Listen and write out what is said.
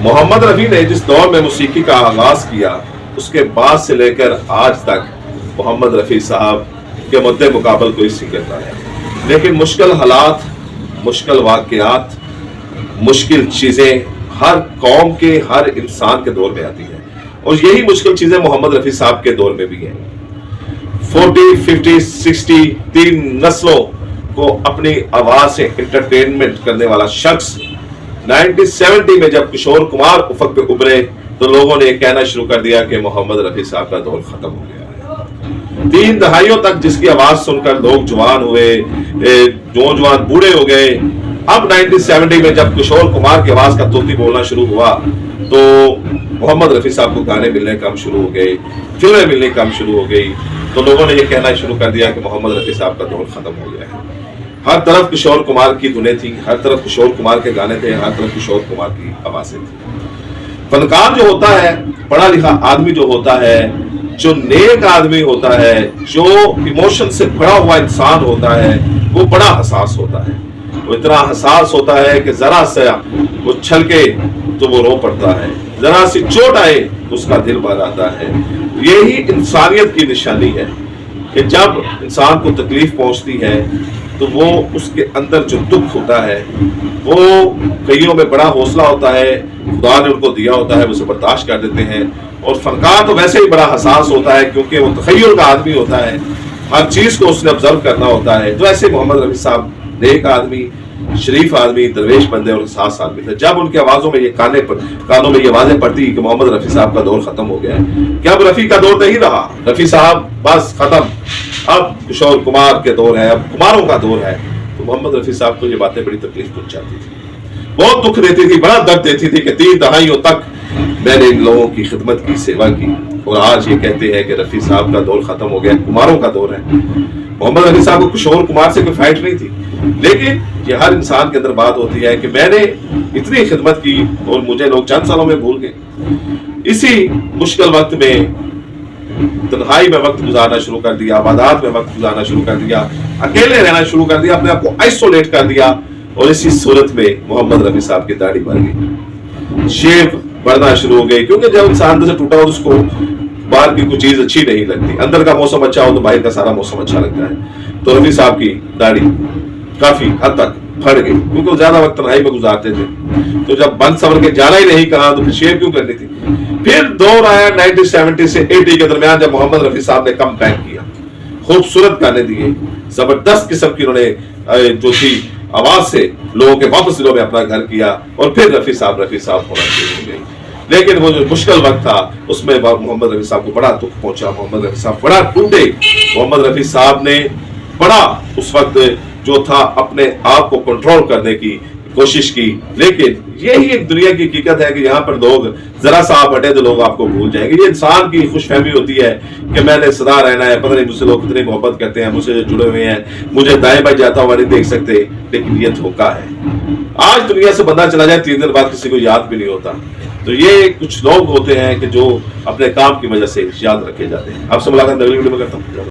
मोहम्मद रफ़ी ने जिस दौर में मौसीकी का आगाज किया, उसके बाद से लेकर आज तक मोहम्मद रफ़ी साहब के मुद्दे मुकाबल कोई सिंगर ना है, लेकिन मुश्किल हालात, मुश्किल वाक़यात, मुश्किल चीज़ें हर कौम के, हर इंसान के दौर में आती हैं, और यही मुश्किल चीज़ें मोहम्मद रफ़ी साहब के दौर में भी हैं। 40, 50, 60 तीन नस्लों को अपनी आवाज़ से इंटरटेनमेंट करने वाला शख्स 1970 में जब किशोर कुमार उफक पे उभरे तो लोगों ने कहना शुरू कर दिया कि मोहम्मद रफ़ी साहब का दौर खत्म हो गया है। 3 दहाइयों तक जिसकी आवाज सुनकर लोग जवान हुए, नौजवान बूढ़े हो गए। अब 1970 में जब किशोर कुमार की आवाज का तोती बोलना शुरू हुआ तो मोहम्मद रफ़ी साहब को गाने मिलने कम शुरू हो गए, फिल्में मिलने कम शुरू हो गई, तो लोगों ने यह कहना शुरू कर दिया कि मोहम्मद रफ़ी साहब का दौर खत्म हो गया है। हर तरफ किशोर कुमार की धुनें थी, हर तरफ किशोर कुमार के गाने थे, हर तरफ किशोर कुमार की आवाजें थी। फनकार जो होता है, पढ़ा लिखा आदमी जो होता है, जो नेक आदमी होता है, जो इमोशन से भरा हुआ इंसान होता है, वो बड़ा हसास होता है। वो इतना हसास होता है कि जरा सा वो छलके तो वो रो पड़ता है, जरा सी चोट आए तो उसका दिल भर आता है। यही इंसानियत की निशानी है कि जब इंसान को तकलीफ पहुंचती है तो वो उसके अंदर जो दुख होता है वो कईयों में बड़ा हौसला होता है, खुदा ने उनको दिया होता है, वो उसे बर्दाश्त कर देते हैं। और फनकार तो वैसे ही बड़ा हसास होता है क्योंकि वो तखय्युल का आदमी होता है, हर चीज को उसने ऑब्जर्व करना होता है। तो ऐसे मोहम्मद रफ़ी साहब नेक आदमी, शरीफ आदमी, दरवेश बंदे और हसास आदमी थे। जब उनकी आवाजों में ये कानों में ये आवाजें पड़ती कि मोहम्मद रफ़ी साहब का दौर खत्म हो गया है, कि अब रफ़ी का दौर नहीं रहा, रफ़ी साहब बस खत्म, अब किशोर कुमार के दौर है, अब कुमारों का दौर है, तो मोहम्मद रफ़ी साहब को ये बातें बड़ी तकलीफ पहुंचाती थी, बहुत दुख देती थी, बड़ा दर्द देती थी कि 3 दहाइयों तक मैंने इन लोगों की खिदमत की, सेवा की, और आज ये कहते हैं कि रफ़ी साहब का दौर खत्म हो गया, कुमारों का दौर है। मोहम्मद रफ़ी साहब को किशोर कुमार से कोई फाइट नहीं थी, लेकिन ये हर इंसान के अंदर बात होती है कि मैंने इतनी खिदमत की और मुझे लोग चंद सालों में भूल गए। इसी मुश्किल वक्त में तन्हाई में वक्त गुजारना शुरू कर दिया, आबादात में वक्त गुजारना शुरू कर दिया, अकेले रहना शुरू कर दिया, अपने आप को आइसोलेट कर दिया, और इसी सूरत में मोहम्मद रफ़ी साहब की दाढ़ी बढ़ गई, शेव बढ़ना शुरू हो गई, क्योंकि जब इंसान अंदर से टूटा हो तो उसको बाहर की कोई चीज अच्छी नहीं लगती, अंदर का मौसम अच्छा हो तो बाहर का सारा मौसम अच्छा लगता है। तो रफ़ी साहब की दाढ़ी काफी हद तक फट गई क्योंकि वो ज्यादा वक्त तन्हाई में गुजारते थे, तो जब बंद सवर के जाना ही नहीं कहा तो फिर शेव क्यों करनी थी। फिर दौर आया 1970 से 80 के दरमियान जब मोहम्मद रफ़ी साहब ने कम बैक किया, खूबसूरत गाने दिए, जबरदस्त किस्म की उन्होंने जो थी आवाज से लोगों के वापस दिलों में अपना घर किया, और फिर रफ़ी साहब होना शुरू हो गई। लेकिन वो जो मुश्किल वक्त था उसमें मोहम्मद रफ़ी साहब को बड़ा दुख पहुंचा, मोहम्मद रफ़ी साहब बड़ा टूटे। मोहम्मद रफ़ी साहब ने बड़ा उस वक्त जो था अपने आप को कंट्रोल करने की कोशिश की, लेकिन यही एक दुनिया की हकीकत है कि यहाँ पर लोग जरा सा आप हटे तो लोग आपको भूल जाएंगे। ये इंसान की खुशफहमी होती है कि मैंने सदा रहना है, पता नहीं मुझसे लोग कितनी मोहब्बत करते हैं, मुझसे जुड़े हुए हैं, मुझे दाएं बाएं जाता हुआ नहीं देख सकते, लेकिन ये धोखा है। आज दुनिया से बंदा चला जाए 3 दिन बाद किसी को याद भी नहीं होता। तो ये कुछ लोग होते हैं कि जो अपने काम की वजह से याद रखे जाते हैं। आपसे मुलाकात अगली वीडियो में करता हूँ।